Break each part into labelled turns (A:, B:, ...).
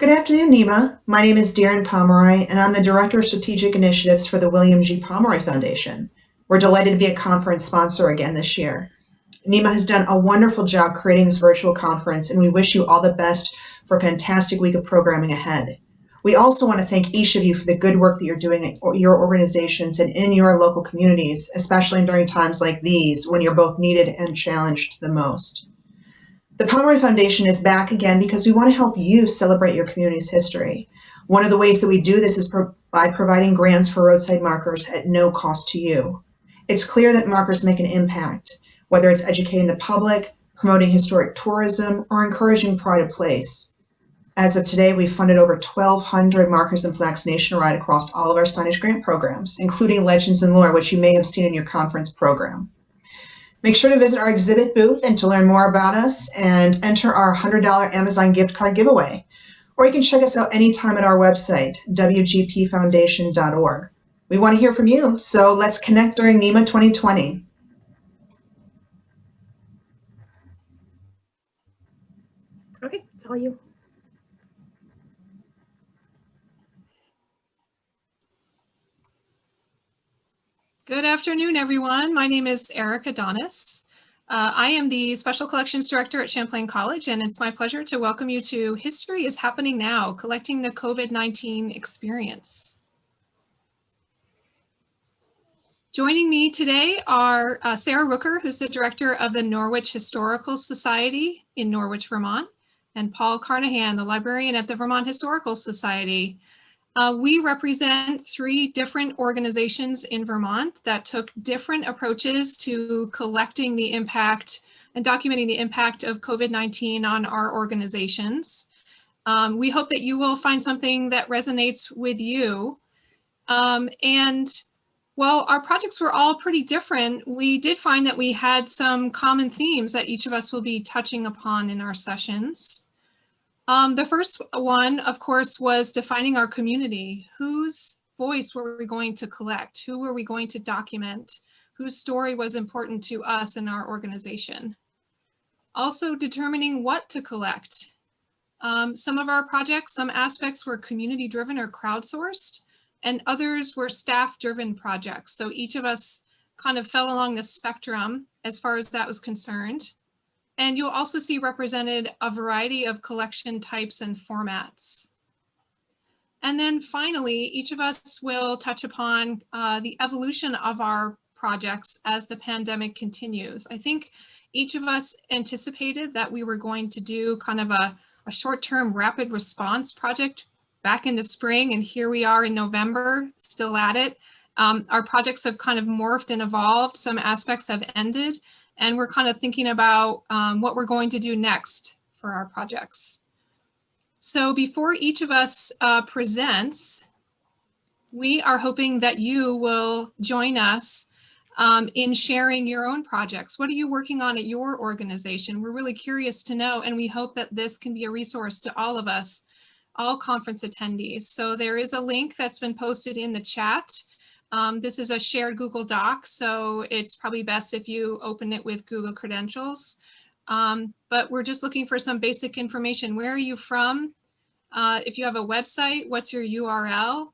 A: Good afternoon, Nima. My name is Darren Pomeroy, and I'm the Director of Strategic Initiatives for the William G. Pomeroy Foundation. We're delighted to be a conference sponsor again this year. Nima has done a wonderful job creating this virtual conference, and we wish you all the best for a fantastic week of programming ahead. We also want to thank each of you for the good work that you're doing at your organizations and in your local communities, especially during times like these when you're both needed and challenged the most. The Pomeroy Foundation is back again because we want to help you celebrate your community's history. One of the ways that we do this is by providing grants for roadside markers at no cost to you. It's clear that markers make an impact, whether it's educating the public, promoting historic tourism, or encouraging pride of place. As of today, we've funded over 1,200 markers and plaques nationwide across all of our signage grant programs, including Legends and Lore, which you may have seen in your conference program. Make sure to visit our exhibit booth and to learn more about us and enter our $100 Amazon gift card giveaway. Or you can check us out anytime at our website, wgpfoundation.org. We want to hear from you, so let's connect during NEMA 2020.
B: Okay, it's all you.
C: Good afternoon, everyone. My name is Erica Donnis. I am the Special Collections Director at Champlain College, and it's my pleasure to welcome you to History is Happening Now, Collecting the COVID-19 Experience. Joining me today are Sarah Rooker, who's the Director of the Norwich Historical Society in Norwich, Vermont, and Paul Carnahan, the Librarian at the Vermont Historical Society. We represent 3 different organizations in Vermont that took different approaches to collecting the impact and documenting the impact of COVID-19 on our organizations. We hope that you will find something that resonates with you. While our projects were all pretty different, we did find that we had some common themes that each of us will be touching upon in our sessions. The first one, of course, was defining our community. Whose voice were we going to collect? Who were we going to document? Whose story was important to us in our organization? Also determining what to collect. Some of our projects, some aspects were community-driven or crowdsourced, and others were staff-driven projects. So each of us kind of fell along the spectrum as far as that was concerned. And you'll also see represented a variety of collection types and formats. And then finally, each of us will touch upon the evolution of our projects as the pandemic continues. I think each of us anticipated that we were going to do kind of a short-term rapid response project back in the spring, and here we are in November, still at it. Our projects have kind of morphed and evolved. Some aspects have ended. And we're kind of thinking about what we're going to do next for our projects. So before each of us presents, we are hoping that you will join us in sharing your own projects. What are you working on at your organization? We're really curious to know, and we hope that this can be a resource to all of us, all conference attendees. So there is a link that's been posted in the chat. This is a shared Google Doc, so it's probably best if you open it with Google credentials. But we're just looking for some basic information. Where are you from? If you have a website, what's your URL?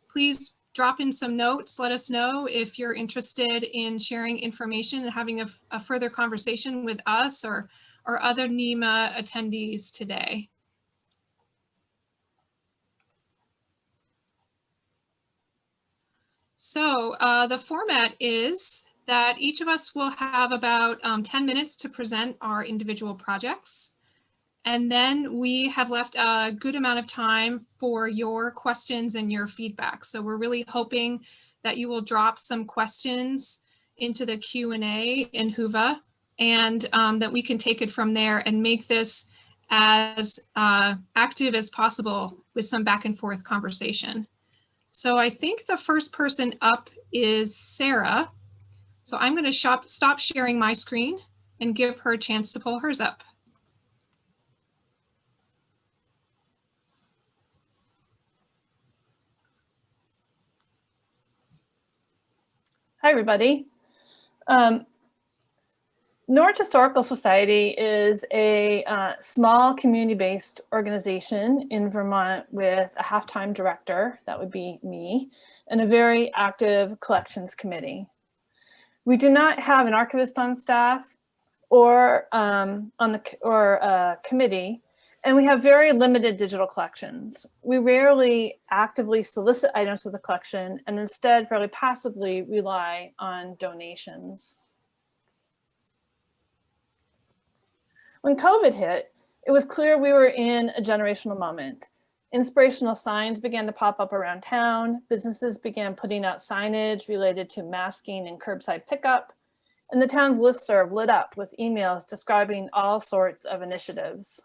C: Please drop in some notes. Let us know if you're interested in sharing information and having a further conversation with us or other NEMA attendees today. So the format is that each of us will have about 10 minutes to present our individual projects. And then we have left a good amount of time for your questions and your feedback. So we're really hoping that you will drop some questions into the Q&A in Hoover, and that we can take it from there and make this as active as possible with some back and forth conversation. So I think the first person up is Sarah. So I'm going to stop sharing my screen and give her a chance to pull hers up.
D: Hi, everybody. Norwich Historical Society is a small community-based organization in Vermont with a half-time director, that would be me, and a very active collections committee. We do not have an archivist on staff or a committee, and we have very limited digital collections. We rarely actively solicit items for the collection and instead fairly passively rely on donations. When COVID hit, it was clear we were in a generational moment. Inspirational signs began to pop up around town. Businesses began putting out signage related to masking and curbside pickup. And the town's listserv lit up with emails describing all sorts of initiatives.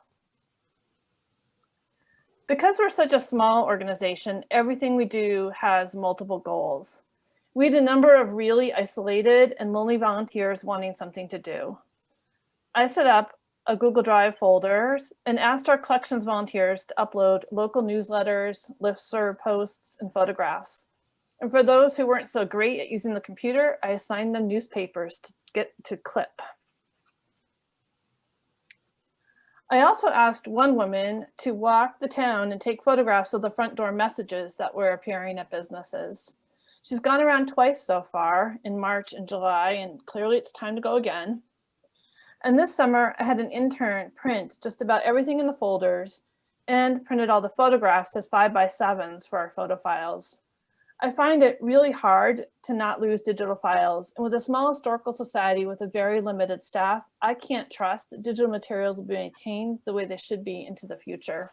D: Because we're such a small organization, everything we do has multiple goals. We had a number of really isolated and lonely volunteers wanting something to do. I set up a Google Drive folders and asked our collections volunteers to upload local newsletters, listserv posts, and photographs. And for those who weren't so great at using the computer, I assigned them newspapers to get to clip. I also asked one woman to walk the town and take photographs of the front door messages that were appearing at businesses. She's gone around twice so far, in March and July, and clearly it's time to go again. And this summer, I had an intern print just about everything in the folders and printed all the photographs as 5x7s for our photo files. I find it really hard to not lose digital files. And with a small historical society with a very limited staff, I can't trust that digital materials will be maintained the way they should be into the future.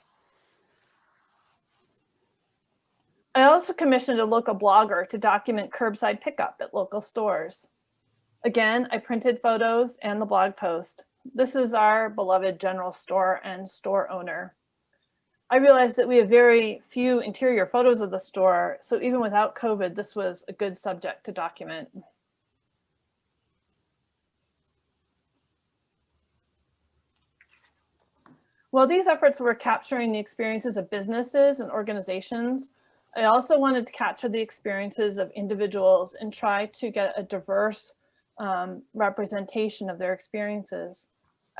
D: I also commissioned a local blogger to document curbside pickup at local stores. Again, I printed photos and the blog post. This is our beloved general store and store owner. I realized that we have very few interior photos of the store, so even without COVID, this was a good subject to document. While these efforts were capturing the experiences of businesses and organizations, I also wanted to capture the experiences of individuals and try to get a diverse representation of their experiences.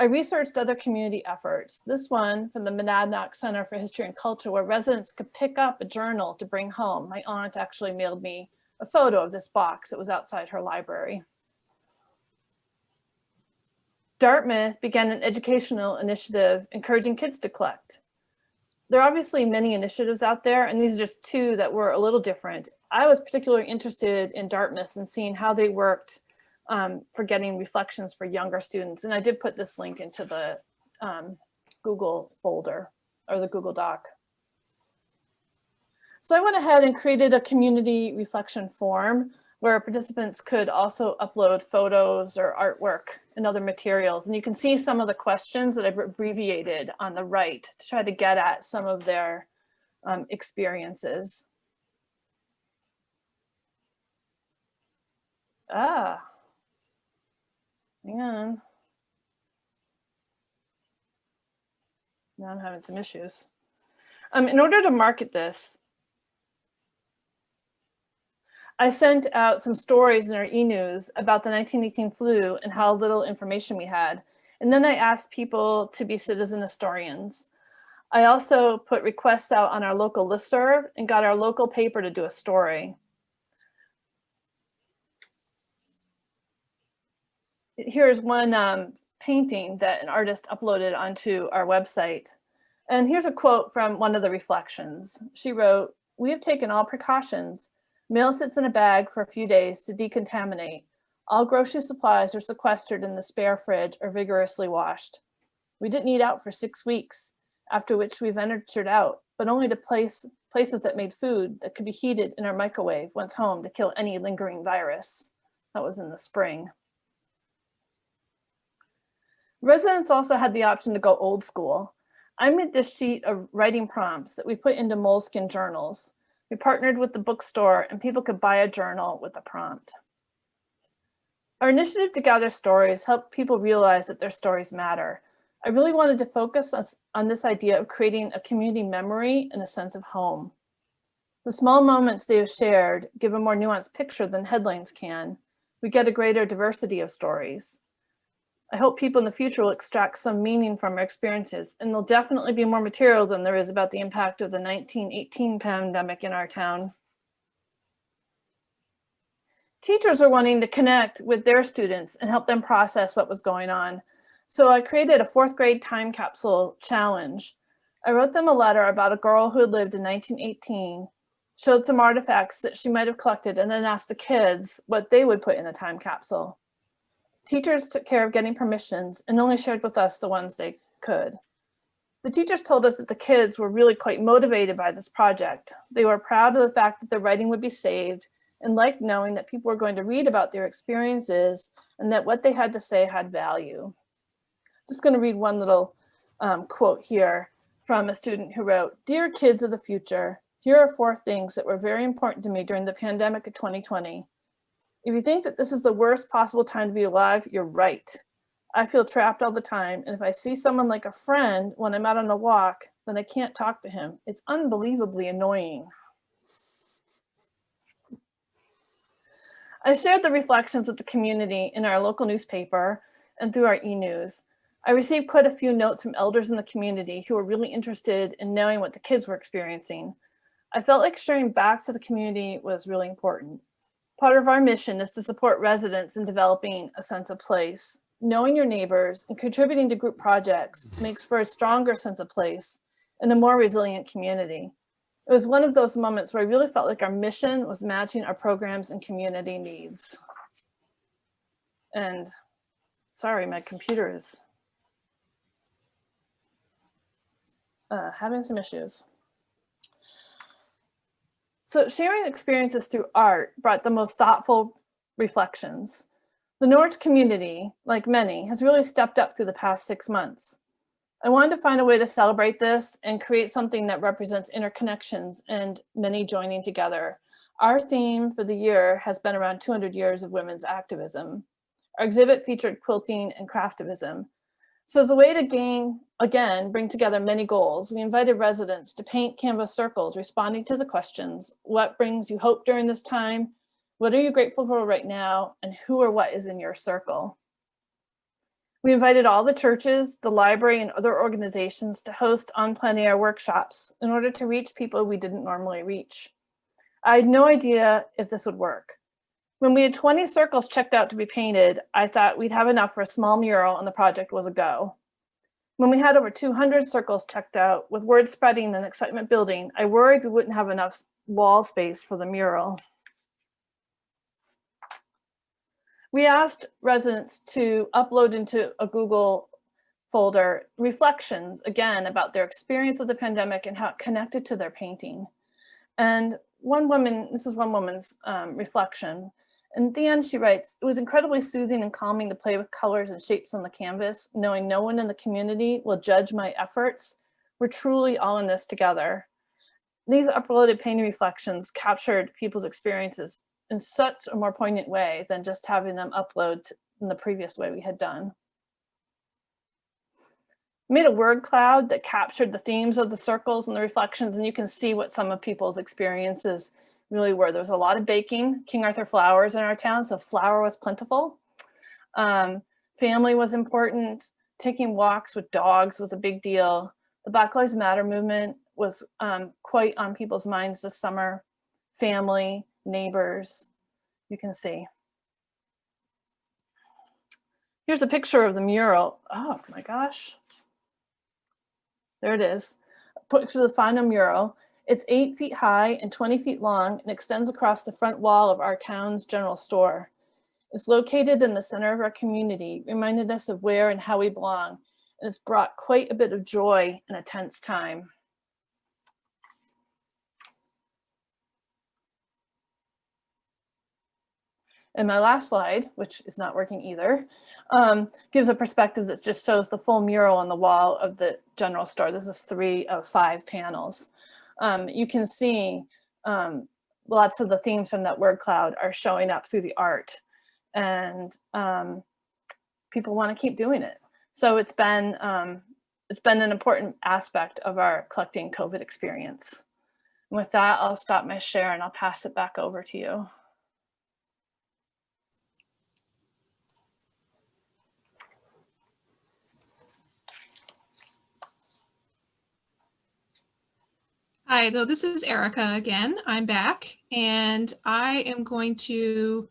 D: I researched other community efforts. This one from the Monadnock Center for History and Culture, where residents could pick up a journal to bring home. My aunt actually mailed me a photo of this box that was outside her library. Dartmouth began an educational initiative encouraging kids to collect. There are obviously many initiatives out there, and these are just two that were a little different. I was particularly interested in Dartmouth and seeing how they worked for getting reflections for younger students. And I did put this link into the Google folder or the Google Doc. So I went ahead and created a community reflection form where participants could also upload photos or artwork and other materials. And you can see some of the questions that I've abbreviated on the right to try to get at some of their experiences. Hang on. Now I'm having some issues. In order to market this, I sent out some stories in our e-news about the 1918 flu and how little information we had. And then I asked people to be citizen historians. I also put requests out on our local listserv and got our local paper to do a story. Here's one painting that an artist uploaded onto our website. And here's a quote from one of the reflections. She wrote, "We have taken all precautions. Mail sits in a bag for a few days to decontaminate. All grocery supplies are sequestered in the spare fridge or vigorously washed. We didn't eat out for 6 weeks, after which we ventured out, but only to places that made food that could be heated in our microwave once home to kill any lingering virus." That was in the spring. Residents also had the option to go old school. I made this sheet of writing prompts that we put into moleskin journals. We partnered with the bookstore and people could buy a journal with a prompt. Our initiative to gather stories helped people realize that their stories matter. I really wanted to focus on this idea of creating a community memory and a sense of home. The small moments they have shared give a more nuanced picture than headlines can. We get a greater diversity of stories. I hope people in the future will extract some meaning from our experiences, and there'll definitely be more material than there is about the impact of the 1918 pandemic in our town. Teachers are wanting to connect with their students and help them process what was going on. So I created a 4th grade time capsule challenge. I wrote them a letter about a girl who had lived in 1918, showed some artifacts that she might have collected, and then asked the kids what they would put in a time capsule. Teachers took care of getting permissions and only shared with us the ones they could. The teachers told us that the kids were really quite motivated by this project. They were proud of the fact that their writing would be saved and liked knowing that people were going to read about their experiences and that what they had to say had value. Just going to read one little quote here from a student who wrote, "Dear kids of the future, here are 4 things that were very important to me during the pandemic of 2020. If you think that this is the worst possible time to be alive, you're right. I feel trapped all the time, and if I see someone like a friend when I'm out on a walk, then I can't talk to him. It's unbelievably annoying." I shared the reflections with the community in our local newspaper and through our e-news. I received quite a few notes from elders in the community who were really interested in knowing what the kids were experiencing. I felt like sharing back to the community was really important. Part of our mission is to support residents in developing a sense of place. Knowing your neighbors and contributing to group projects makes for a stronger sense of place and a more resilient community. It was one of those moments where I really felt like our mission was matching our programs and community needs. And sorry, my computer is having some issues. So sharing experiences through art brought the most thoughtful reflections. The Norwich community, like many, has really stepped up through the past 6 months. I wanted to find a way to celebrate this and create something that represents interconnections and many joining together. Our theme for the year has been around 200 years of women's activism. Our exhibit featured quilting and craftivism. So as a way to bring together many goals, we invited residents to paint canvas circles responding to the questions: what brings you hope during this time? What are you grateful for right now? And who or what is in your circle? We invited all the churches, the library, and other organizations to host on Plein Air Workshops in order to reach people we didn't normally reach. I had no idea if this would work. When we had 20 circles checked out to be painted, I thought we'd have enough for a small mural and the project was a go. When we had over 200 circles checked out, with word spreading and excitement building, I worried we wouldn't have enough wall space for the mural. We asked residents to upload into a Google folder reflections, again, about their experience of the pandemic and how it connected to their painting. And this is one woman's reflection. And at the end, she writes, "It was incredibly soothing and calming to play with colors and shapes on the canvas, knowing no one in the community will judge my efforts. We're truly all in this together." These uploaded painting reflections captured people's experiences in such a more poignant way than just having them upload in the previous way we had done. We made a word cloud that captured the themes of the circles and the reflections, and you can see what some of people's experiences really were. There was a lot of baking, King Arthur flowers in our town, so flour was plentiful. Family was important. Taking walks with dogs was a big deal. The Black Lives Matter movement was quite on people's minds this summer. Family, neighbors, you can see. Here's a picture of the mural. Oh my gosh. There it is. A picture of the final mural. It's 8 feet high and 20 feet long and extends across the front wall of our town's general store. It's located in the center of our community, reminding us of where and how we belong. And it's brought quite a bit of joy in a tense time. And my last slide, which is not working either, gives a perspective that just shows the full mural on the wall of the general store. This is 3 of 5 panels. You can see lots of the themes from that word cloud are showing up through the art, and people want to keep doing it. So it's been an important aspect of our collecting COVID experience. And with that, I'll stop my share and I'll pass it back over to you.
C: Hi, though this is Erica again. I'm back, and I am going to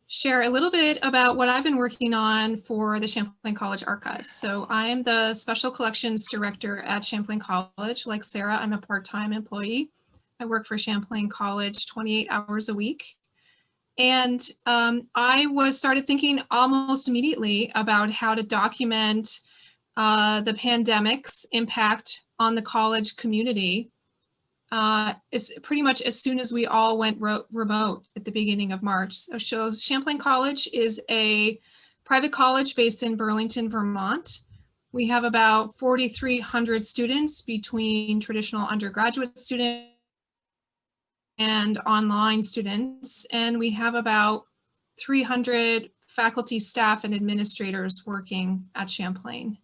C: share a little bit about what I've been working on for the Champlain College Archives. So I'm the Special Collections Director at Champlain College. Like Sarah, I'm a part-time employee. I work for Champlain College 28 hours a week. And I started thinking almost immediately about how to document the pandemic's impact on the college community. It's pretty much as soon as we all went remote at the beginning of March. So Champlain College is a private college based in Burlington, Vermont. We have about 4,300 students between traditional undergraduate students and online students, and we have about 300 faculty, staff, and administrators working at Champlain.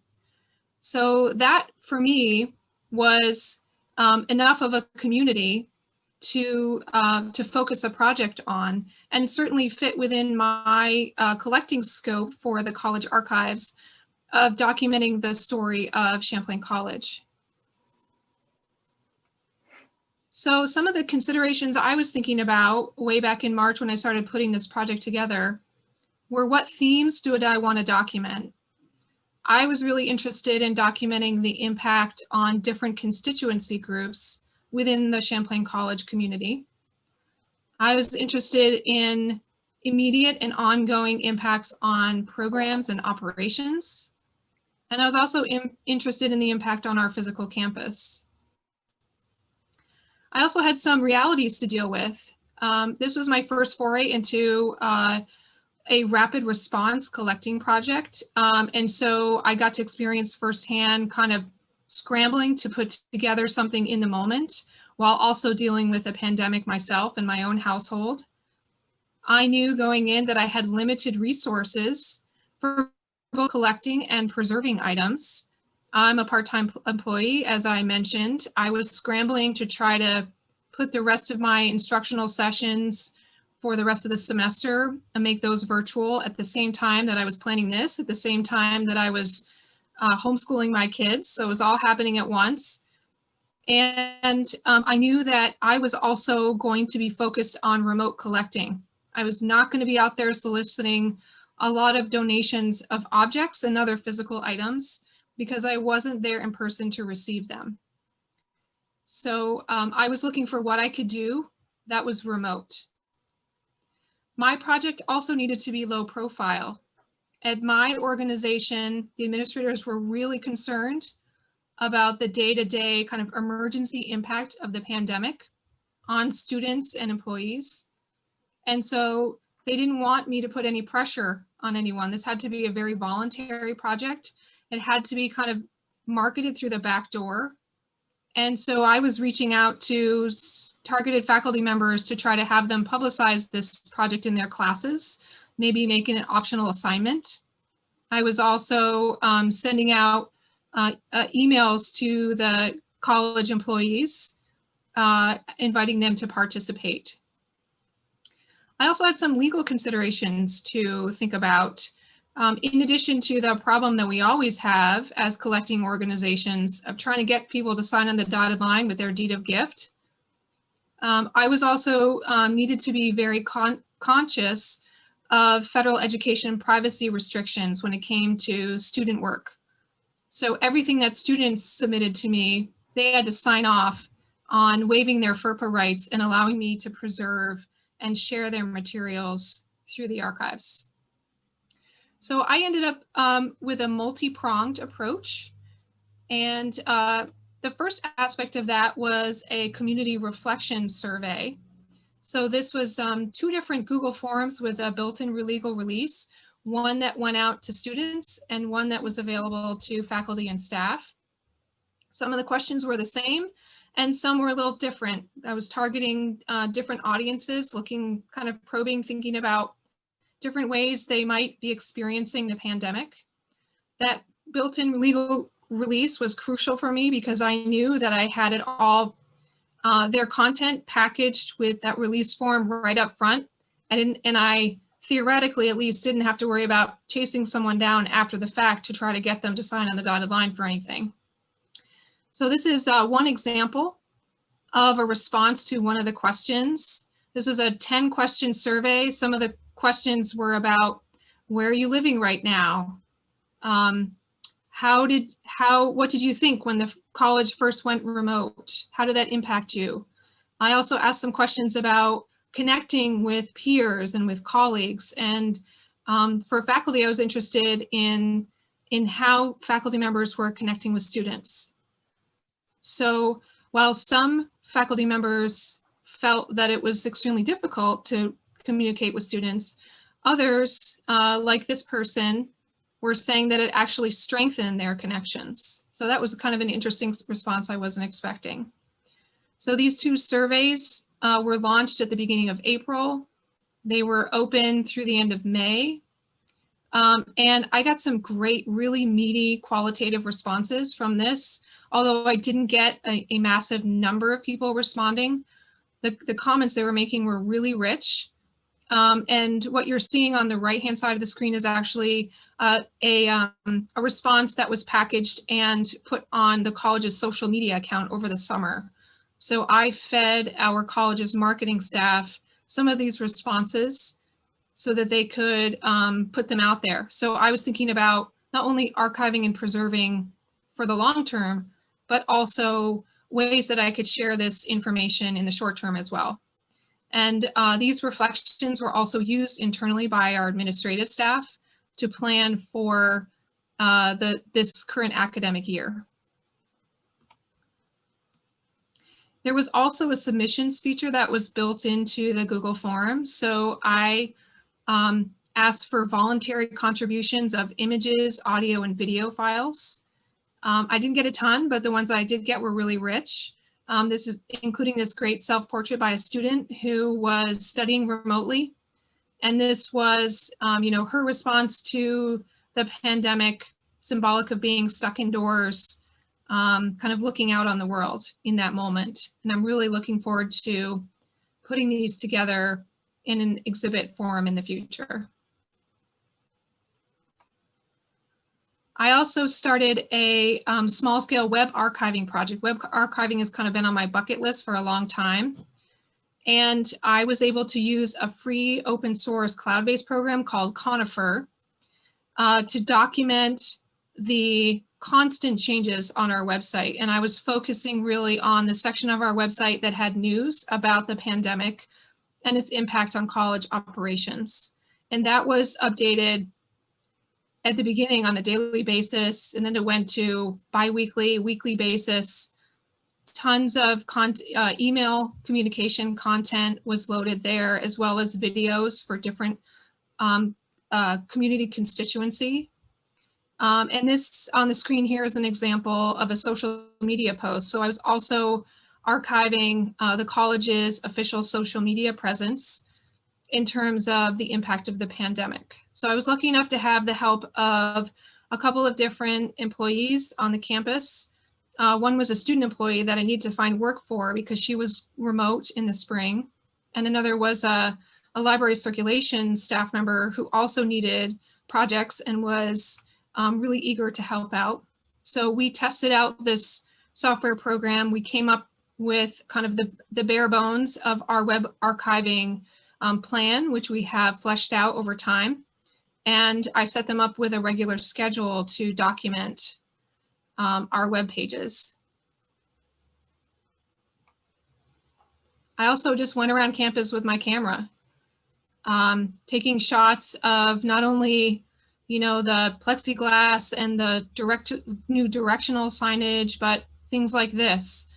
C: So that, for me, was enough of a community to focus a project on, and certainly fit within my collecting scope for the college archives of documenting the story of Champlain College. So some of the considerations I was thinking about way back in March when I started putting this project together were, what themes did I want to document? I was really interested in documenting the impact on different constituency groups within the Champlain College community. I was interested in immediate and ongoing impacts on programs and operations. And I was also interested in the impact on our physical campus. I also had some realities to deal with. This was my first foray into a rapid response collecting project. And so I got to experience firsthand kind of scrambling to put together something in the moment while also dealing with a pandemic myself in my own household. I knew going in that I had limited resources for both collecting and preserving items. I'm a part-time employee, as I mentioned. I was scrambling to try to put the rest of my instructional sessions for the rest of the semester and make those virtual at the same time that I was planning this, at the same time that I was homeschooling my kids. So it was all happening at once. And I knew that I was also going to be focused on remote collecting. I was not going to be out there soliciting a lot of donations of objects and other physical items because I wasn't there in person to receive them. So I was looking for what I could do that was remote. My project also needed to be low profile. At my organization, the administrators were really concerned about the day-to-day kind of emergency impact of the pandemic on students and employees. And so they didn't want me to put any pressure on anyone. This had to be a very voluntary project. It had to be kind of marketed through the back door. And so I was reaching out to targeted faculty members to try to have them publicize this project in their classes, maybe making an optional assignment. I was also sending out emails to the college employees, inviting them to participate. I also had some legal considerations to think about. In addition to the problem that we always have as collecting organizations of trying to get people to sign on the dotted line with their deed of gift, I was also needed to be very conscious of federal education privacy restrictions when it came to student work. So everything that students submitted to me, they had to sign off on waiving their FERPA rights and allowing me to preserve and share their materials through the archives. So I ended up with a multi-pronged approach. And the first aspect of that was a community reflection survey. So this was 2 different Google Forms with a built-in legal release, one that went out to students and one that was available to faculty and staff. Some of the questions were the same and some were a little different. I was targeting different audiences, looking, kind of probing, thinking about different ways they might be experiencing the pandemic. That built-in legal release was crucial for me because I knew that I had it all, their content packaged with that release form right up front. And I theoretically at least didn't have to worry about chasing someone down after the fact to try to get them to sign on the dotted line for anything. So this is one example of a response to one of the questions. This was a 10-question survey. Some of the questions were about, where are you living right now? What did you think when the college first went remote? How did that impact you? I also asked some questions about connecting with peers and with colleagues. And for faculty, I was interested in how faculty members were connecting with students. So while some faculty members felt that it was extremely difficult to communicate with students, others, like this person, were saying that it actually strengthened their connections. So that was kind of an interesting response I wasn't expecting. So these 2 surveys were launched at the beginning of April. They were open through the end of May. And I got some great, really meaty qualitative responses from this. Although I didn't get a massive number of people responding, the comments they were making were really rich. And what you're seeing on the right-hand side of the screen is actually a response that was packaged and put on the college's social media account over the summer. So I fed our college's marketing staff some of these responses so that they could put them out there. So I was thinking about not only archiving and preserving for the long term, but also ways that I could share this information in the short term as well. And these reflections were also used internally by our administrative staff to plan for this current academic year. There was also a submissions feature that was built into the Google Forms. So I asked for voluntary contributions of images, audio, and video files. I didn't get a ton, but the ones I did get were really rich. This is including this great self-portrait by a student who was studying remotely. And this was, her response to the pandemic, symbolic of being stuck indoors, kind of looking out on the world in that moment. And I'm really looking forward to putting these together in an exhibit form in the future. I also started a small-scale web archiving project. Web archiving has kind of been on my bucket list for a long time. And I was able to use a free open source cloud-based program called Conifer to document the constant changes on our website. And I was focusing really on the section of our website that had news about the pandemic and its impact on college operations. And that was updated at the beginning on a daily basis, and then it went to bi-weekly, weekly basis. Tons of email communication content was loaded there, as well as videos for different community constituency. And this on the screen here is an example of a social media post. So I was also archiving the college's official social media presence in terms of the impact of the pandemic. So I was lucky enough to have the help of a couple of different employees on the campus. One was a student employee that I needed to find work for because she was remote in the spring. And another was a library circulation staff member who also needed projects and was really eager to help out. So we tested out this software program. We came up with kind of the bare bones of our web archiving plan, which we have fleshed out over time. And I set them up with a regular schedule to document our web pages. I also just went around campus with my camera, taking shots of not only, the plexiglass and the new directional signage, but things like this.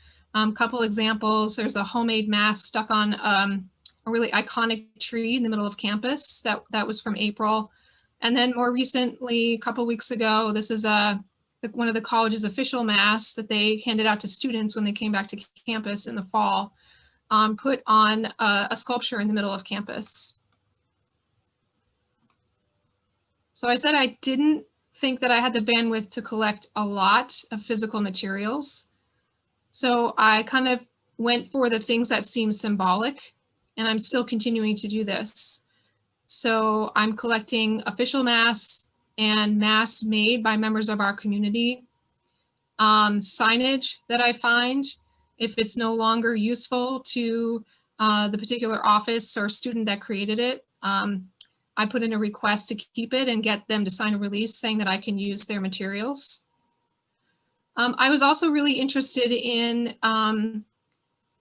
C: Couple examples, there's a homemade mask stuck on a really iconic tree in the middle of campus. That was from April. And then more recently, a couple weeks ago, this is one of the college's official masks that they handed out to students when they came back to campus in the fall, put on a sculpture in the middle of campus. So I said I didn't think that I had the bandwidth to collect a lot of physical materials. So I kind of went for the things that seem symbolic, and I'm still continuing to do this. So I'm collecting official masks and masks made by members of our community, signage that I find. If it's no longer useful to the particular office or student that created it, I put in a request to keep it and get them to sign a release saying that I can use their materials. I was also really interested in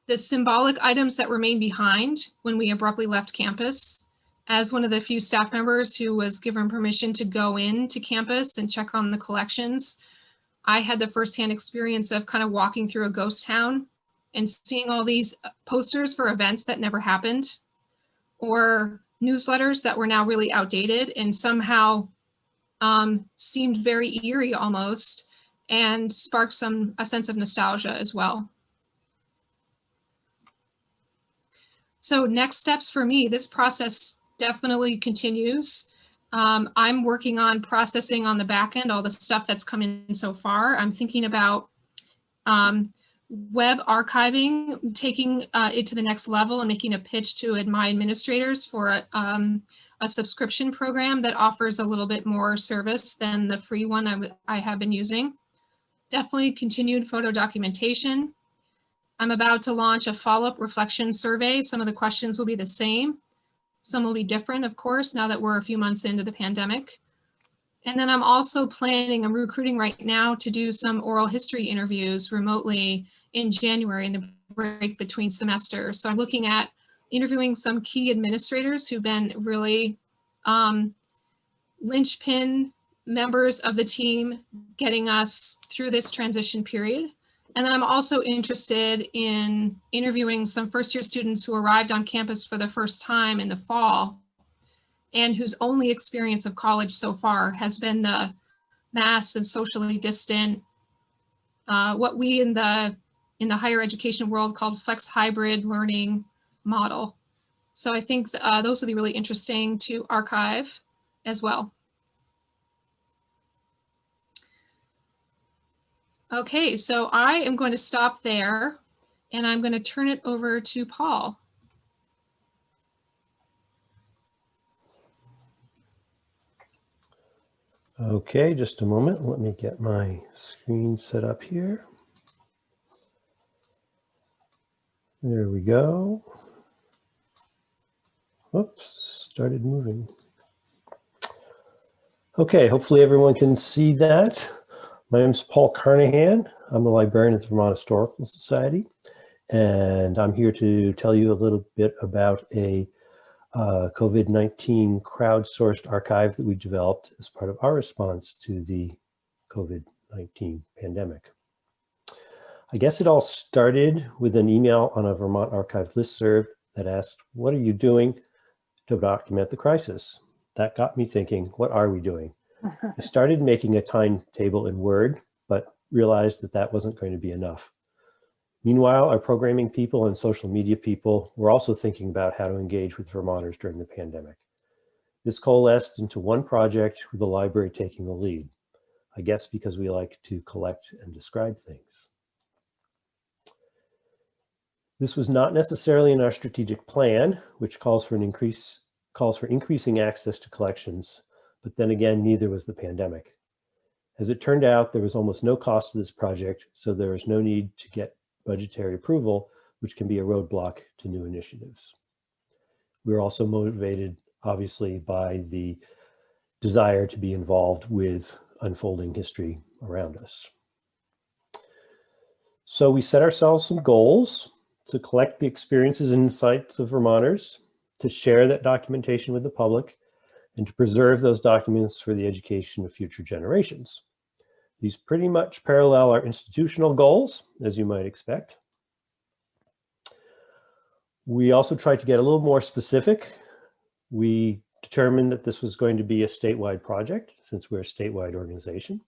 C: the symbolic items that remain behind when we abruptly left campus. As one of the few staff members who was given permission to go into campus and check on the collections, I had the firsthand experience of kind of walking through a ghost town and seeing all these posters for events that never happened, or newsletters that were now really outdated and somehow seemed very eerie almost, and sparked a sense of nostalgia as well. So next steps for me, this process definitely continues. I'm working on processing on the back end all the stuff that's come in so far. I'm thinking about web archiving, taking it to the next level and making a pitch to my administrators for a subscription program that offers a little bit more service than the free one I have been using. Definitely continued photo documentation. I'm about to launch a follow-up reflection survey. Some of the questions will be the same. Some will be different, of course, now that we're a few months into the pandemic. And then I'm also I'm recruiting right now to do some oral history interviews remotely in January in the break between semesters. So I'm looking at interviewing some key administrators who've been really linchpin members of the team getting us through this transition period. And then I'm also interested in interviewing some first-year students who arrived on campus for the first time in the fall and whose only experience of college so far has been the mass and socially distant, what we in the higher education world called flex hybrid learning model. So I think those will be really interesting to archive as well. Okay, so I am going to stop there and I'm going to turn it over to Paul.
E: Okay, just a moment. Let me get my screen set up here. There we go. Oops, started moving. Okay, hopefully everyone can see that. My name is Paul Carnahan. I'm the librarian at the Vermont Historical Society, and I'm here to tell you a little bit about a COVID-19 crowdsourced archive that we developed as part of our response to the COVID-19 pandemic. I guess it all started with an email on a Vermont Archive listserv that asked, "What are you doing to document the crisis?" That got me thinking, what are we doing? I started making a timetable in Word, but realized that that wasn't going to be enough. Meanwhile, our programming people and social media people were also thinking about how to engage with Vermonters during the pandemic. This coalesced into one project with the library taking the lead, I guess because we like to collect and describe things. This was not necessarily in our strategic plan, which calls for increasing access to collections, but then again, neither was the pandemic. As it turned out, there was almost no cost to this project, so there was no need to get budgetary approval, which can be a roadblock to new initiatives. We were also motivated, obviously, by the desire to be involved with unfolding history around us. So we set ourselves some goals to collect the experiences and insights of Vermonters, to share that documentation with the public, and to preserve those documents for the education of future generations. These pretty much parallel our institutional goals, as you might expect. We also tried to get a little more specific. We determined that this was going to be a statewide project, since we're a statewide organization.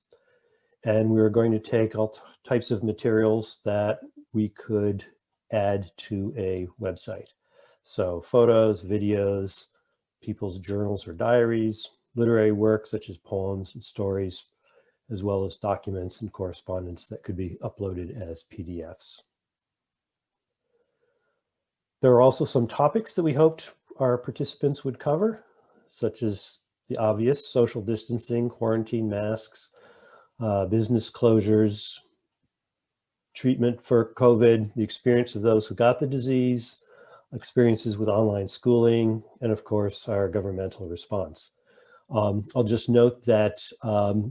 E: And we were going to take all types of materials that we could add to a website. So photos, videos, people's journals or diaries, literary works such as poems and stories, as well as documents and correspondence that could be uploaded as PDFs. There are also some topics that we hoped our participants would cover, such as the obvious social distancing, quarantine masks, business closures, treatment for COVID, the experience of those who got the disease, experiences with online schooling, and of course, our governmental response. I'll just note that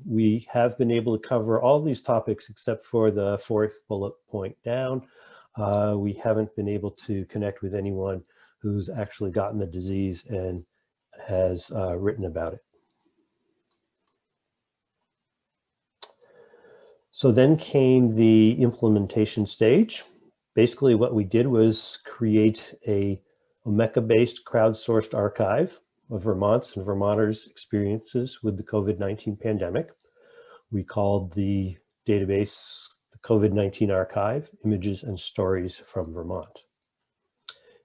E: we have been able to cover all these topics except for the fourth bullet point down. We haven't been able to connect with anyone who's actually gotten the disease and has written about it. So then came the implementation stage. Basically what we did was create a Omeka-based crowdsourced archive of Vermont's and Vermonters' experiences with the COVID-19 pandemic. We called the database the COVID-19 Archive, Images and Stories from Vermont.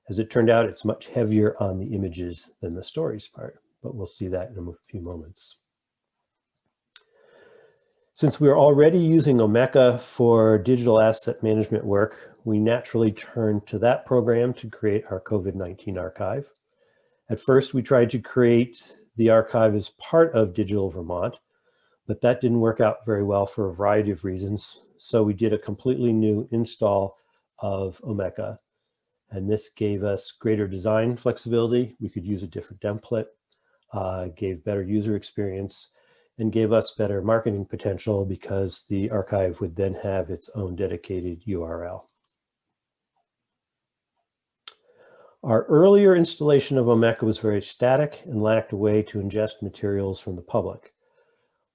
E: As it turned out, it's much heavier on the images than the stories part, but we'll see that in a few moments. Since we're already using Omeka for digital asset management work, we naturally turned to that program to create our COVID-19 archive. At first, we tried to create the archive as part of Digital Vermont, but that didn't work out very well for a variety of reasons. So we did a completely new install of Omeka, and this gave us greater design flexibility. We could use a different template, gave better user experience, and gave us better marketing potential because the archive would then have its own dedicated URL. Our earlier installation of Omeka was very static and lacked a way to ingest materials from the public.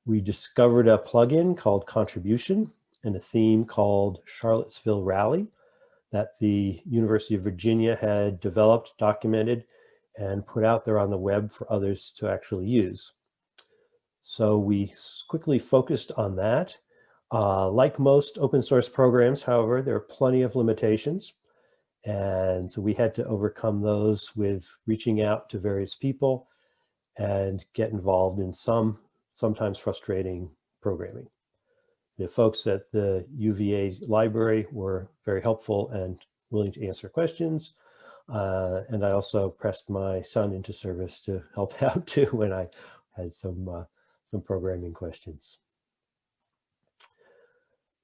E: We discovered a plugin called Contribution and a theme called Charlottesville Rally that the University of Virginia had developed, documented, and put out there on the web for others to actually use. So we quickly focused on that. Like most open source programs, however, there are plenty of limitations. And so we had to overcome those with reaching out to various people and get involved in some sometimes frustrating programming. The folks at the UVA library were very helpful and willing to answer questions. And I also pressed my son into service to help out too when I had some programming questions.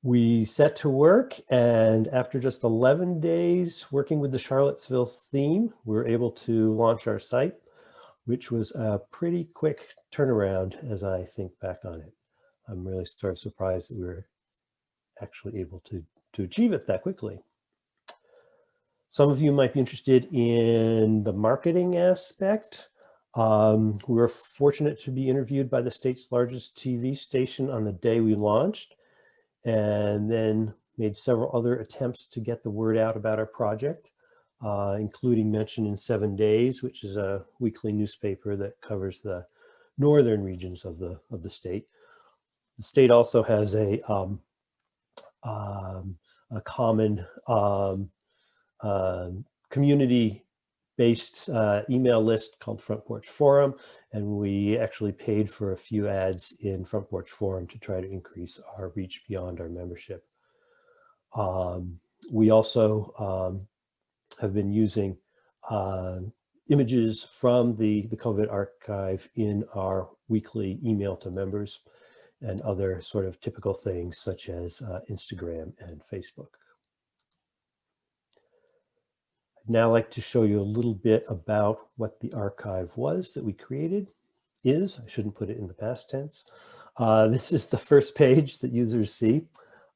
E: We set to work, and after just 11 days working with the Charlottesville theme, we were able to launch our site, which was a pretty quick turnaround as I think back on it. I'm really sort of surprised that we were actually able to achieve it that quickly. Some of you might be interested in the marketing aspect. We were fortunate to be interviewed by the state's largest TV station on the day we launched, and then made several other attempts to get the word out about our project, including mention in 7 Days, which is a weekly newspaper that covers the northern regions of the state. The state also has a common community-based email list called Front Porch Forum, and we actually paid for a few ads in Front Porch Forum to try to increase our reach beyond our membership. We also have been using images from the COVID archive in our weekly email to members and other sort of typical things such as Instagram and Facebook. I'd now like to show you a little bit about what the archive was that we created. I shouldn't put it in the past tense. This is the first page that users see.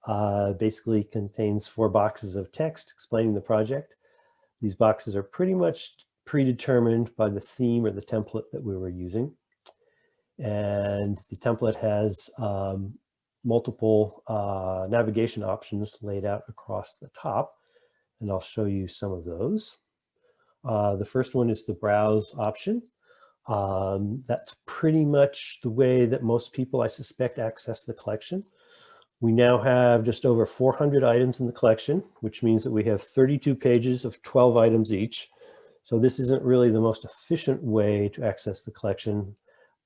E: Basically contains 4 boxes of text explaining the project. These boxes are pretty much predetermined by the theme or the template that we were using. And the template has multiple navigation options laid out across the top, and I'll show you some of those. The first one is the browse option. That's pretty much the way that most people, I suspect, access the collection. We now have just over 400 items in the collection, which means that we have 32 pages of 12 items each. So this isn't really the most efficient way to access the collection,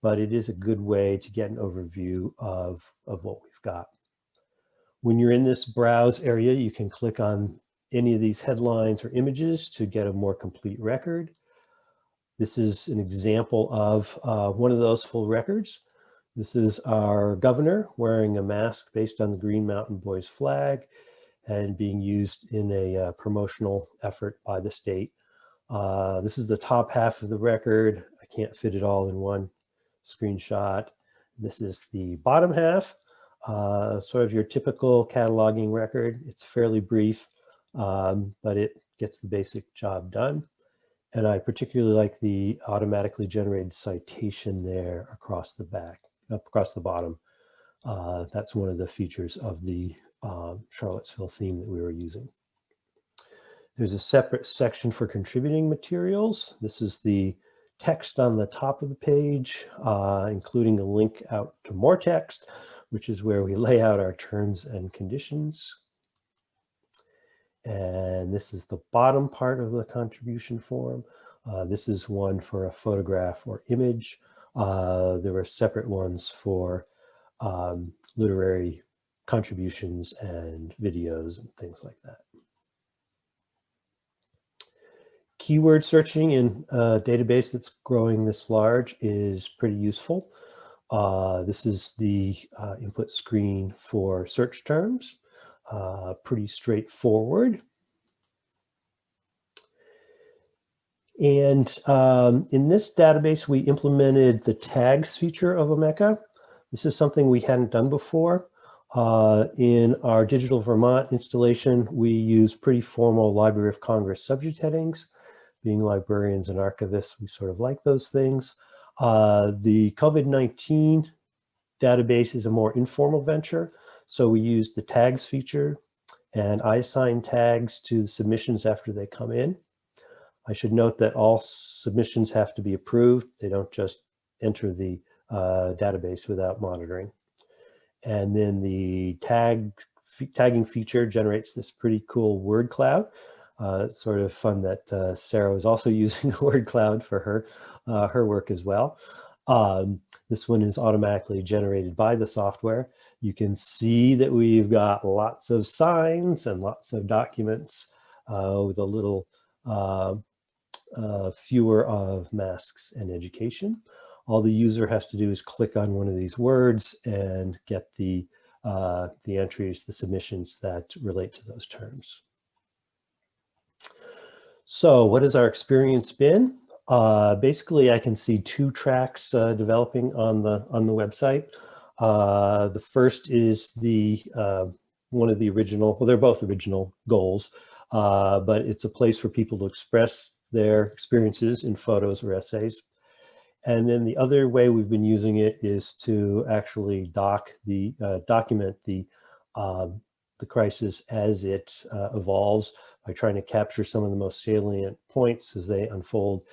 E: but it is a good way to get an overview of what we've got. When you're in this browse area, you can click on any of these headlines or images to get a more complete record. This is an example of one of those full records. This is our governor wearing a mask based on the Green Mountain Boys flag. and being used in a promotional effort by the state. This is the top half of the record. I can't fit it all in one screenshot. This is the bottom half, sort of your typical cataloging record. It's fairly brief, but it gets the basic job done. And I particularly like the automatically generated citation there across the back, across the bottom. That's one of the features of the Charlottesville theme that we were using. There's a separate section for contributing materials. This is the text on the top of the page, including a link out to more text, which is where we lay out our terms and conditions. And this is the bottom part of the contribution form. This is one for a photograph or image. There were separate ones for literary contributions and videos and things like that. Keyword searching in a database that's growing this large is pretty useful. This is the input screen for search terms. Pretty straightforward. And in this database, we implemented the tags feature of Omeka. This is something we hadn't done before. In our Digital Vermont installation, we use pretty formal Library of Congress subject headings. Being librarians and archivists, we sort of like those things. The COVID-19 database is a more informal venture. So we use the tags feature, and I assign tags to the submissions after they come in. I should note that all submissions have to be approved. They don't just enter the database without monitoring. And then the tagging feature generates this pretty cool word cloud. It's sort of fun that Sarah was also using a word cloud for her work as well. This one is automatically generated by the software. You can see that we've got lots of signs and lots of documents with a little fewer of masks and education. All the user has to do is click on one of these words and get the entries, the submissions that relate to those terms. So what has our experience been? Basically, I can see two tracks developing on the website. The first is the one of the original, well, they're both original goals, but it's a place for people to express their experiences in photos or essays. And then the other way we've been using it is to actually document the crisis as it evolves by trying to capture some of the most salient points as they unfold,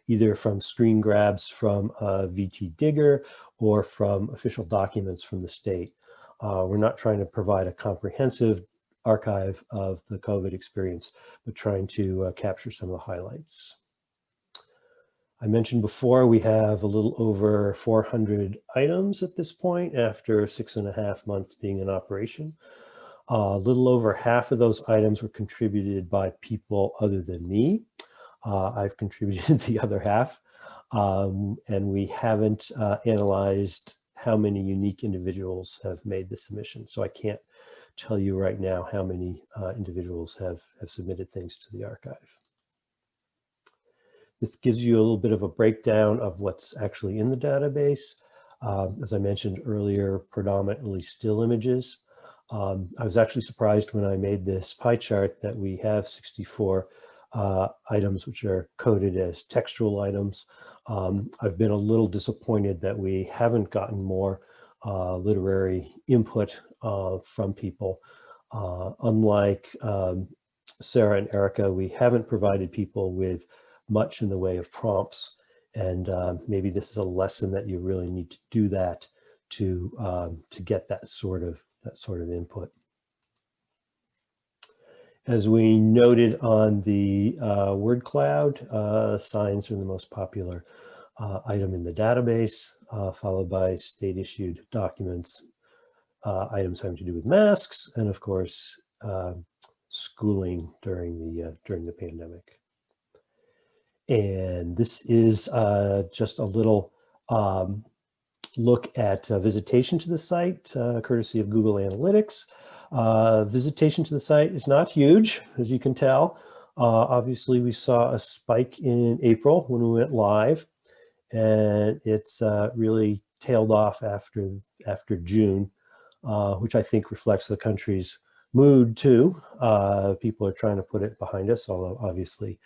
E: either from screen grabs from VT Digger or from official documents from the state. We're not trying to provide a comprehensive archive of the COVID experience, but trying to capture some of the highlights. I mentioned before, we have a little over 400 items at this point after 6.5 months being in operation. A little over half of those items were contributed by people other than me. I've contributed the other half, and we haven't analyzed how many unique individuals have made the submission. So I can't tell you right now how many individuals have submitted things to the archive. This gives you a little bit of a breakdown of what's actually in the database. As I mentioned earlier, predominantly still images. I was actually surprised when I made this pie chart that we have 64 items which are coded as textual items. I've been a little disappointed that we haven't gotten more literary input from people. Unlike Sarah and Erica, we haven't provided people with much in the way of prompts, and maybe this is a lesson that you really need to do that to get that sort of input. As we noted on the word cloud, signs are the most popular item in the database, followed by state-issued documents, items having to do with masks, and of course, schooling during the pandemic. And this is just a little look at visitation to the site, courtesy of Google Analytics. Visitation to the site is not huge, as you can tell. Obviously, we saw a spike in April when we went live, and it's really tailed off after June, which I think reflects the country's mood too. People are trying to put it behind us, although obviously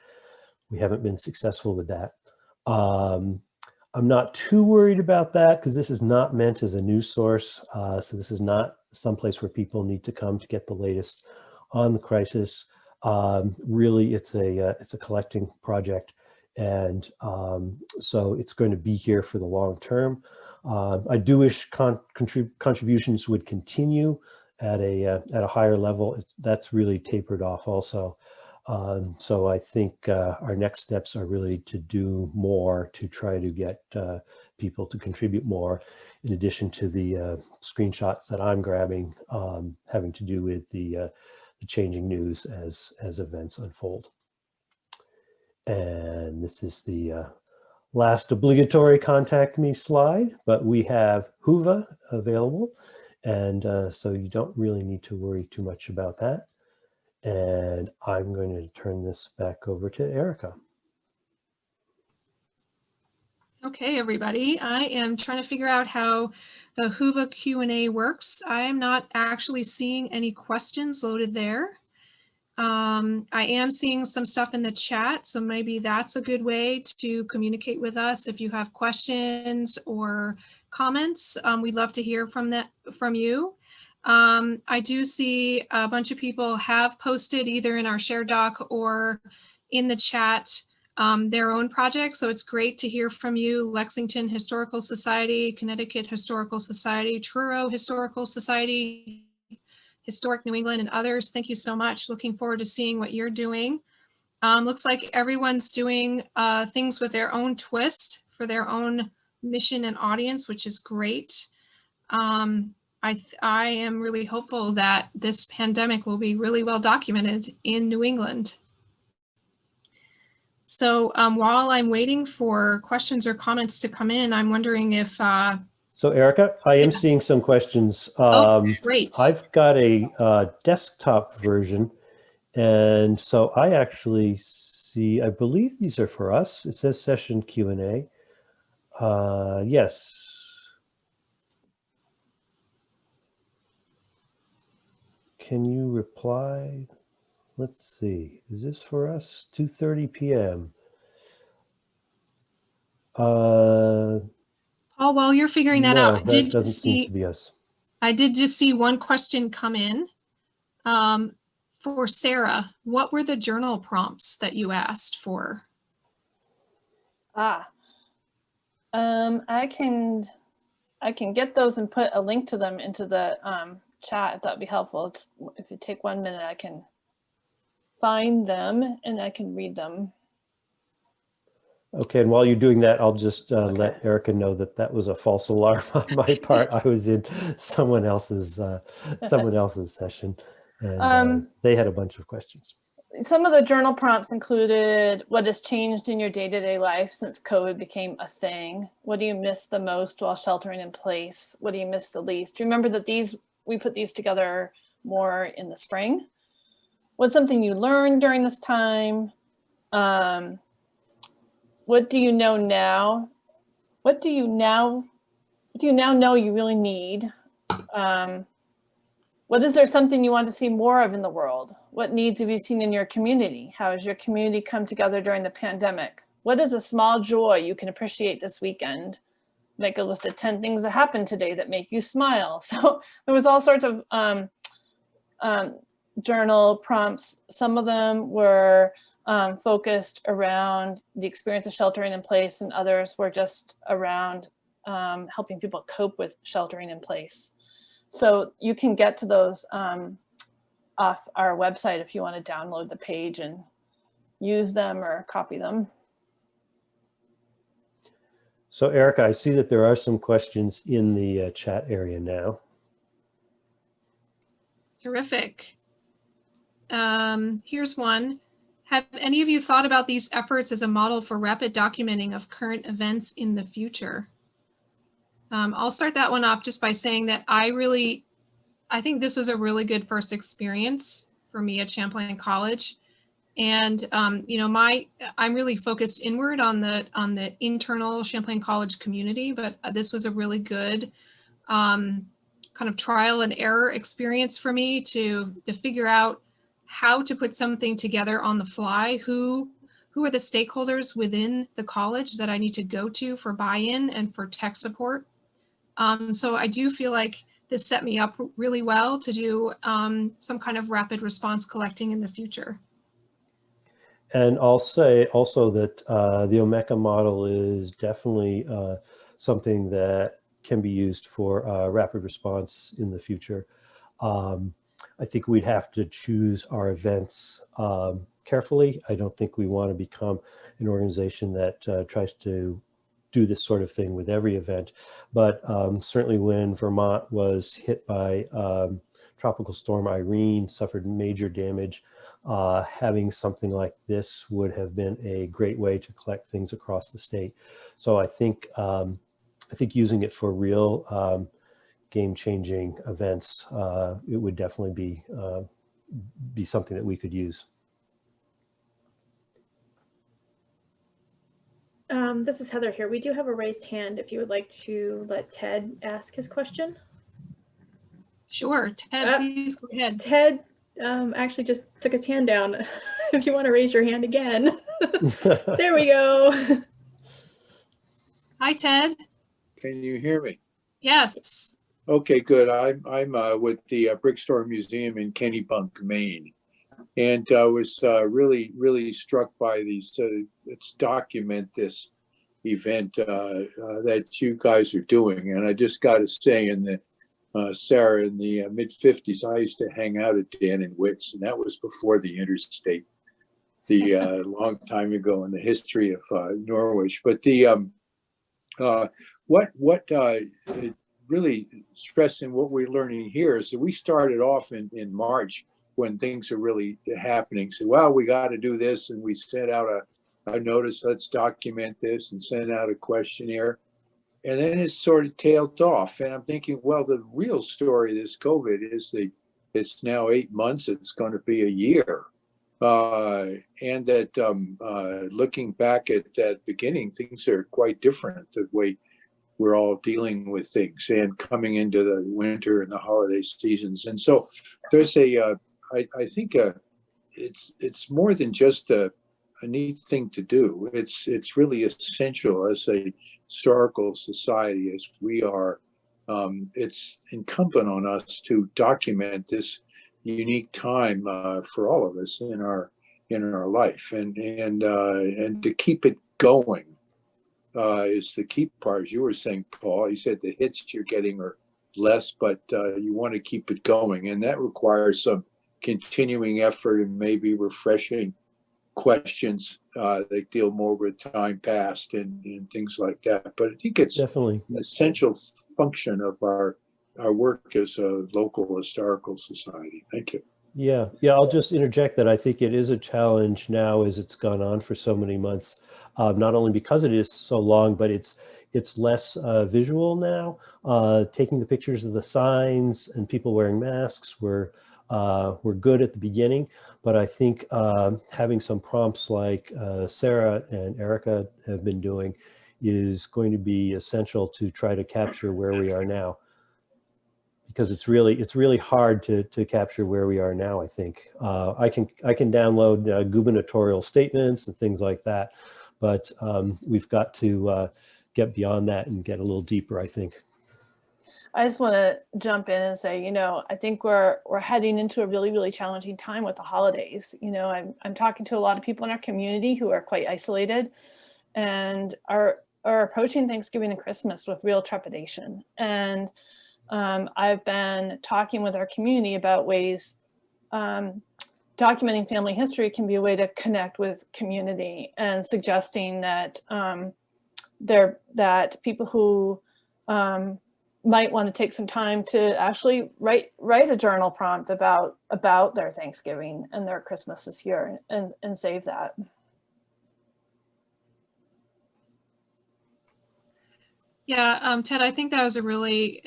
E: we haven't been successful with that. I'm not too worried about that because this is not meant as a news source. So this is not someplace where people need to come to get the latest on the crisis. Really, it's a collecting project, and so it's going to be here for the long term. I do wish contributions would continue at a higher level. That's really tapered off also. So I think our next steps are really to do more to try to get people to contribute more, in addition to the screenshots that I'm grabbing having to do with the changing news as events unfold. And this is the last obligatory contact me slide, but we have Hoover available, and so you don't really need to worry too much about that. And I'm going to turn this back over to Erica.
C: Okay, everybody. I am trying to figure out how the Hoover Q&A works. I am not actually seeing any questions loaded there. I am seeing some stuff in the chat, so maybe that's a good way to communicate with us. If you have questions or comments, we'd love to hear from you. I do see a bunch of people have posted either in our shared doc or in the chat their own projects. So it's great to hear from you. Lexington Historical Society, Connecticut Historical Society, Truro Historical Society, Historic New England, and others. Thank you so much. Looking forward to seeing what you're doing. Looks like everyone's doing things with their own twist for their own mission and audience, which is great. I am really hopeful that this pandemic will be really well documented in New England. So while I'm waiting for questions or comments to come in, I'm wondering if...
E: So Erica, I am seeing some questions.
C: Great.
E: I've got a desktop version, and so I actually see, I believe these are for us. It says session Q&A. Yes. Can you reply? Let's see. Is this for us? 2:30 p.m.
C: Paul, while you're figuring that out,
E: that doesn't seem to be us.
C: I did just see one question come in. For Sarah, what were the journal prompts that you asked for?
D: I can get those and put a link to them into the chat if that'd be helpful. If you take 1 minute, I can find them and I can read them.
E: Okay, and while you're doing that, I'll just let Erica know that that was a false alarm on my part. I was in someone else's session, and they had a bunch of questions.
D: Some of the journal prompts included what has changed in your day-to-day life since COVID became a thing. What do you miss the most while sheltering in place? What do you miss the least? Remember that we put these together more in the spring. What's something you learned during this time? What do you know now? What do you now know you really need? What is there something you want to see more of in the world? What needs to be seen in your community? How has your community come together during the pandemic? What is a small joy you can appreciate this weekend? Make a list of 10 things that happened today that make you smile. So there was all sorts of journal prompts. Some of them were focused around the experience of sheltering in place, and others were just around helping people cope with sheltering in place. So you can get to those off our website if you want to download the page and use them or copy them.
E: So Erica, I see that there are some questions in the chat area now.
C: Terrific. Here's one. Have any of you thought about these efforts as a model for rapid documenting of current events in the future? I'll start that one off just by saying that I really I think this was a really good first experience for me at Champlain College. And you know, I'm really focused inward on the internal Champlain College community, but this was a really good kind of trial and error experience for me to figure out how to put something together on the fly. Who are the stakeholders within the college that I need to go to for buy-in and for tech support? So I do feel like this set me up really well to do some kind of rapid response collecting in the future.
E: And I'll say also that the Omeka model is definitely something that can be used for rapid response in the future. I think we'd have to choose our events carefully. I don't think we want to become an organization that tries to do this sort of thing with every event. But certainly when Vermont was hit by Tropical Storm Irene, suffered major damage, having something like this would have been a great way to collect things across the state. So I think using it for real game-changing events, it would definitely be something that we could use.
B: This is Heather here. We do have a raised hand if you would like to let Ted ask his question.
C: Sure, Ted, please go ahead.
B: Ted actually just took his hand down. If you want to raise your hand again. There we go.
C: Hi, Ted.
F: Can you hear me?
C: Yes.
F: Okay, good. I'm with the Brickstore Museum in Kennebunk, Maine, and I was really struck by these. Let's document this event that you guys are doing, and I just got to say, Sarah, in the mid-50s, I used to hang out at Dan and Witt's, and that was before the interstate, long time ago in the history of Norwich. But what really stressing what we're learning here is that we started off in March when things are really happening. So, well, we got to do this, and we sent out a notice, let's document this, and send out a questionnaire. And then it's sort of tailed off. And I'm thinking, well, the real story of this COVID is it's now 8 months, it's going to be a year. And that looking back at that beginning, things are quite different the way we're all dealing with things and coming into the winter and the holiday seasons. And so there's I think it's more than just a neat thing to do. It's really essential as a historical society as we are. It's incumbent on us to document this unique time for all of us in our life, and to keep it going is the key part. As you were saying, Paul, you said the hits you're getting are less, but you want to keep it going, and that requires some continuing effort and maybe refreshing questions that deal more with time past and things like that. But I think it's
E: definitely
F: an essential function of our work as a local historical society. Thank you.
E: Yeah, I'll just interject that I think it is a challenge now as it's gone on for so many months, not only because it is so long, but it's less visual now. Taking the pictures of the signs and people wearing masks were good at the beginning, but I think having some prompts like Sarah and Erica have been doing is going to be essential to try to capture where we are now. Because it's really hard to capture where we are now. I think I can download gubernatorial statements and things like that, but we've got to get beyond that and get a little deeper, I think.
D: I just want to jump in and say, I think we're heading into a really, really challenging time with the holidays. I'm talking to a lot of people in our community who are quite isolated and are approaching Thanksgiving and Christmas with real trepidation. And I've been talking with our community about ways documenting family history can be a way to connect with community, and suggesting that that people who might want to take some time to actually write a journal prompt about their Thanksgiving and their Christmas this year, and save that.
C: Yeah, Ted, I think that was a really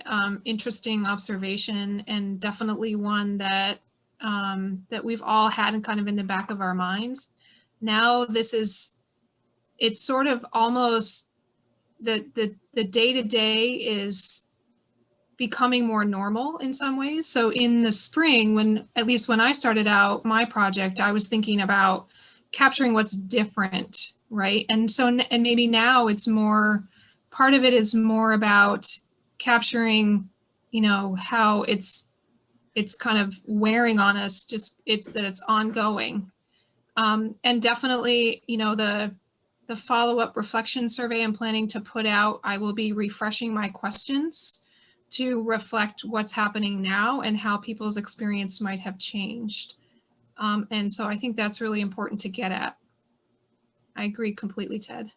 C: interesting observation, and definitely one that that we've all had and kind of in the back of our minds. Now it's sort of almost the day-to-day is becoming more normal in some ways. So in the spring, at least when I started out my project, I was thinking about capturing what's different, right? And maybe now it's more, part of it is more about capturing, how it's kind of wearing on us, just that it's ongoing. And definitely, the follow-up reflection survey I'm planning to put out, I will be refreshing my questions to reflect what's happening now and how people's experience might have changed. And so I think that's really important to get at. I agree completely, Ted.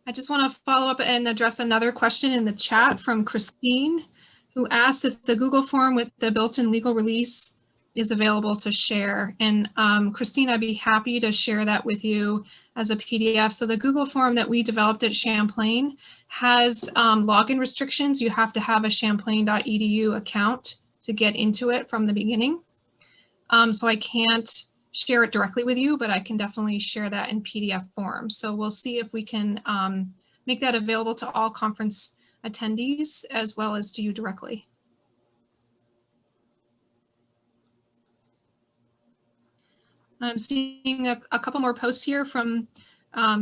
C: I just want to follow up and address another question in the chat from Christine, who asked if the Google form with the built-in legal release is available to share. And Christine, I'd be happy to share that with you as a PDF. So the Google form that we developed at Champlain has login restrictions. You have to have a champlain.edu account to get into it from the beginning. So I can't share it directly with you, but I can definitely share that in PDF form. So we'll see if we can make that available to all conference attendees as well as to you directly. I'm seeing a couple more posts here from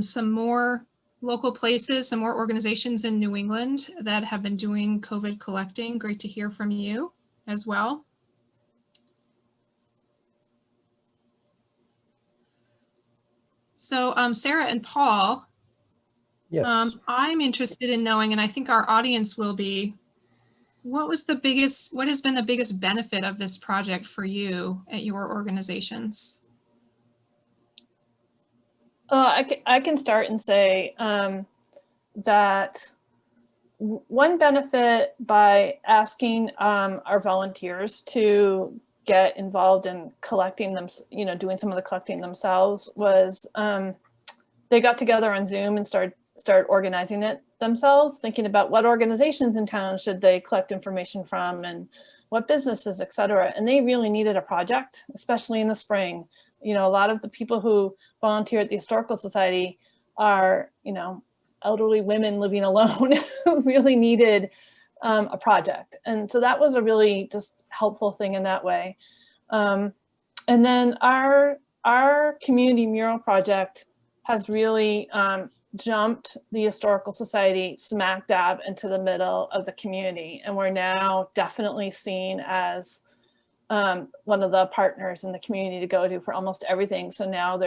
C: some more local places, some more organizations in New England that have been doing COVID collecting. Great to hear from you as well. So Sarah and Paul,
E: Yes.
C: I'm interested in knowing, and I think our audience will be, what has been the biggest benefit of this project for you at your organizations?
D: I can start and say that one benefit by asking our volunteers to get involved in collecting them, doing some of the collecting themselves, was they got together on Zoom and start organizing it themselves, thinking about what organizations in town should they collect information from and what businesses, et cetera. And they really needed a project, especially in the spring. A lot of the people who volunteer at the Histor-ical Society are, elderly women living alone who really needed a project. And so that was a really just helpful thing in that way. And then our community mural project has really jumped the Histor-ical Society smack dab into the middle of the community. And we're now definitely seen as one of the partners in the community to go to for almost everything. So now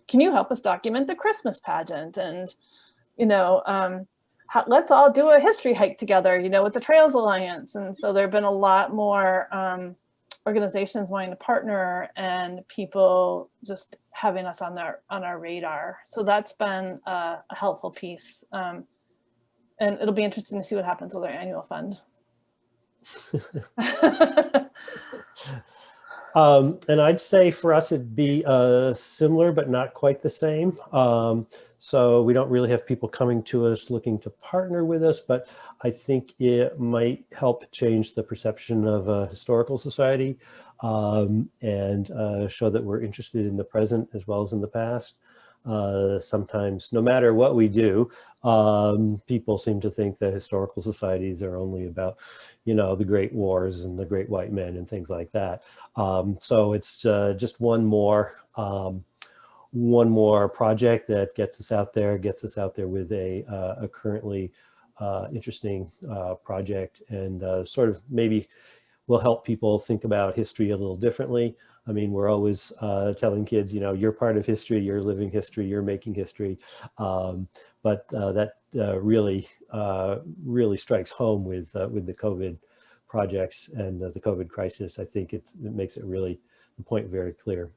D: can you help us document the Christmas pageant? And, let's all do a history hike together, with the Trails Alliance. And so there've been a lot more organizations wanting to partner and people just having us on our radar. So that's been a helpful piece. And it'll be interesting to see what happens with our annual fund.
E: And I'd say for us it'd be similar but not quite the same. So we don't really have people coming to us looking to partner with us, but I think it might help change the perception of a Histor-ical Society and show that we're interested in the present as well as in the past. Sometimes, no matter what we do, people seem to think that Histor-ical societies are only about, the great wars and the great white men and things like that. So it's just one more project that gets us out there with a currently interesting project, and sort of maybe will help people think about history a little differently. I mean, we're always telling kids, you're part of history, you're living history, you're making history. But that really strikes home with the COVID projects and the COVID crisis. I think it makes it really, the point very clear.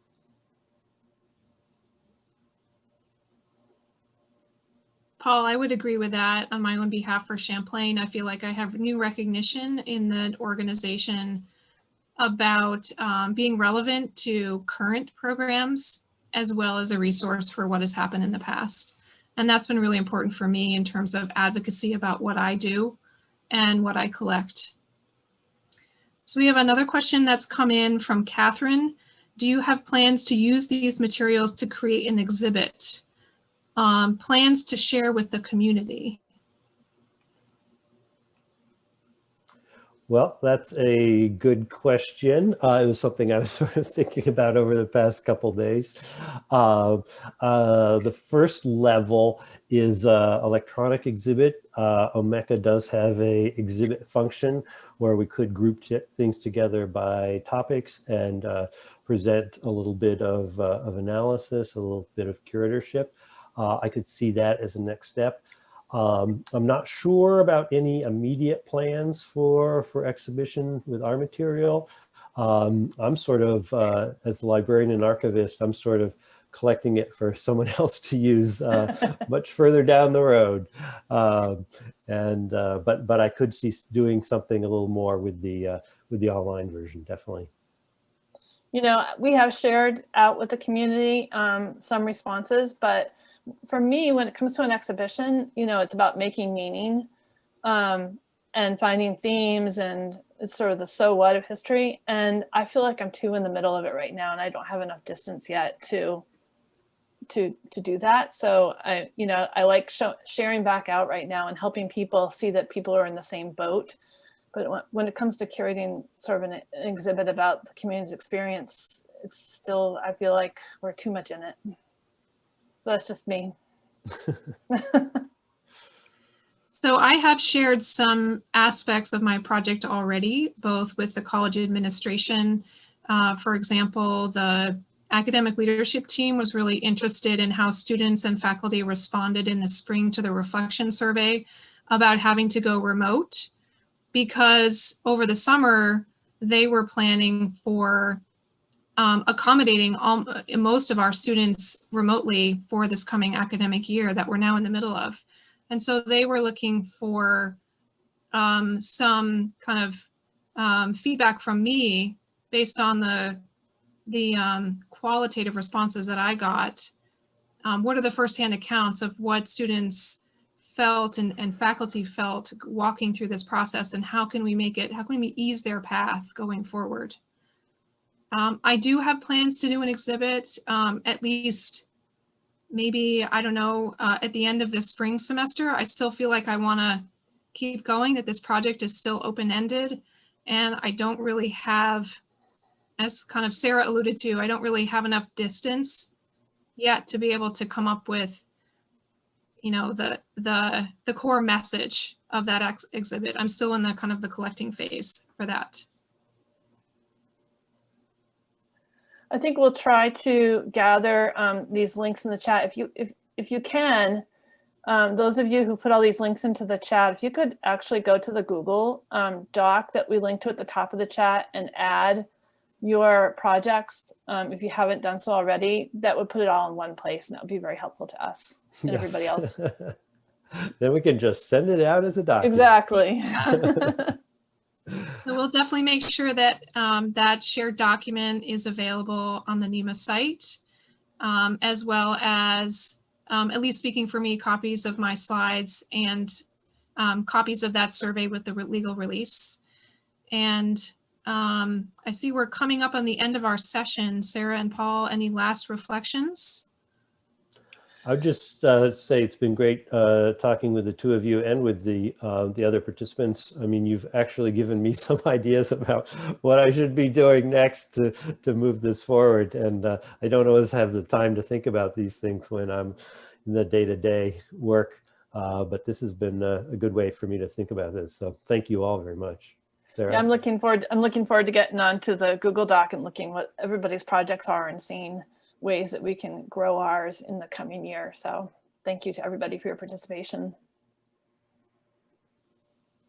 C: Paul, I would agree with that on my own behalf for Champlain. I feel like I have new recognition in the organization about being relevant to current programs as well as a resource for what has happened in the past. And that's been really important for me in terms of advocacy about what I do and what I collect. So we have another question that's come in from Catherine. Do you have plans to use these materials to create an exhibit? Plans to share with the community?
E: Well, that's a good question. It was something I was sort of thinking about over the past couple of days. The first level is electronic exhibit. Omeka does have a exhibit function where we could group things together by topics and present a little bit of analysis, a little bit of curatorship. I could see that as a next step. I'm not sure about any immediate plans for exhibition with our material. I'm sort of, as the librarian and archivist, I'm sort of collecting it for someone else to use much further down the road. But I could see doing something a little more with the online version, definitely.
D: You know, we have shared out with the community some responses, but for me, when it comes to an exhibition, you know, it's about making meaning and finding themes, and it's sort of the so what of history. And I feel like I'm too in the middle of it right now, and I don't have enough distance yet to do that. So I like sharing back out right now and helping people see that people are in the same boat. But when it comes to curating sort of an exhibit about the community's experience, it's still, I feel like we're too much in it. That's just me.
C: So I have shared some aspects of my project already, both with the college administration. For example, the academic leadership team was really interested in how students and faculty responded in the spring to the reflection survey about having to go remote, because over the summer, they were planning for accommodating most of our students remotely for this coming academic year that we're now in the middle of. And so they were looking for some kind of feedback from me based on the qualitative responses that I got. What are the firsthand accounts of what students felt and faculty felt walking through this process, and how can we ease their path going forward? I do have plans to do an exhibit, at least maybe, I don't know, at the end of the spring semester. I still feel like I want to keep going, that this project is still open-ended, and I don't really have, as kind of Sarah alluded to, I don't really have enough distance yet to be able to come up with, you know, the core message of that exhibit. I'm still in the kind of the collecting phase for that.
D: I think we'll try to gather these links in the chat. If you can, those of you who put all these links into the chat, if you could actually go to the Google Doc that we linked to at the top of the chat and add your projects, if you haven't done so already, that would put it all in one place, and that would be very helpful to us and everybody else.
E: Then we can just send it out as a document.
D: Exactly.
C: So we'll definitely make sure that that shared document is available on the NEMA site, as well as, at least speaking for me, copies of my slides and copies of that survey with the legal release. And I see we're coming up on the end of our session. Sarah and Paul, any last reflections?
E: I would just say it's been great talking with the two of you and with the other participants. I mean, you've actually given me some ideas about what I should be doing next to move this forward. And I don't always have the time to think about these things when I'm in the day-to-day work. But this has been a good way for me to think about this. So thank you all very much. Sarah?
D: Yeah, I'm looking forward to getting onto the Google Doc and looking what everybody's projects are and seeing ways that we can grow ours in the coming year. So thank you to everybody for your participation.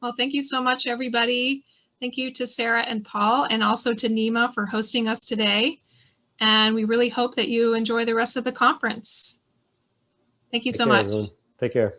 C: Well, thank you so much, everybody. Thank you to Sarah and Paul, and also to NEMA for hosting us today. And we really hope that you enjoy the rest of the conference. Thank you so much.
E: Everyone. Take care.